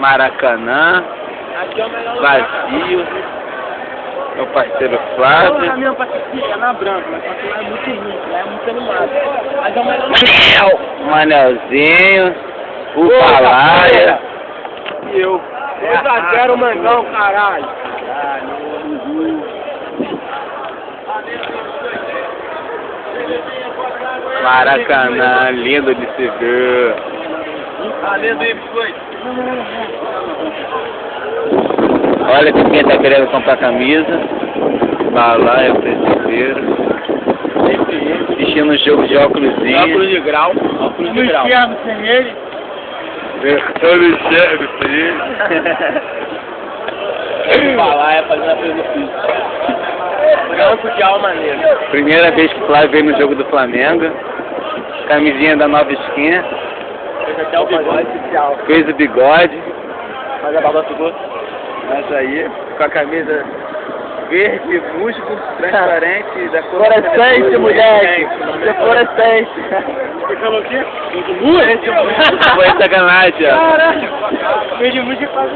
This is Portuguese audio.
Maracanã, vazio. Meu parceiro Flávio. É caminhão pra assistir, é na Branca, mas só que lá é muito ruim, lá é muito animado. Mas é o melhor. Manelzinho, o Balaia. E eu. 2x0 Mangão, caralho. Maracanã, lindo de se ver. Valendo aí, biscoito. Olha que quem tá querendo comprar camisa. Balaia, Presideiro. Assistindo um jogo de óculosinho. Óculos de grau. Óculos de grau. Inferno sem ele. Eu não enxergo sem ele. Balaia fazendo a coisa física. Branco de alma negra. Primeira vez que o Flávio veio no jogo do Flamengo. Camisinha da Nova Esquina. Fez até o bigode oficial. Fez o bigode. Faz a barba ficou. Essa aí, com a camisa verde, musgo, transparente, da cor... Fluorescente, moleque. Você é fluorescente. Você falou o quê? Foi sacanagem, ó. Caralho. Verde música quase...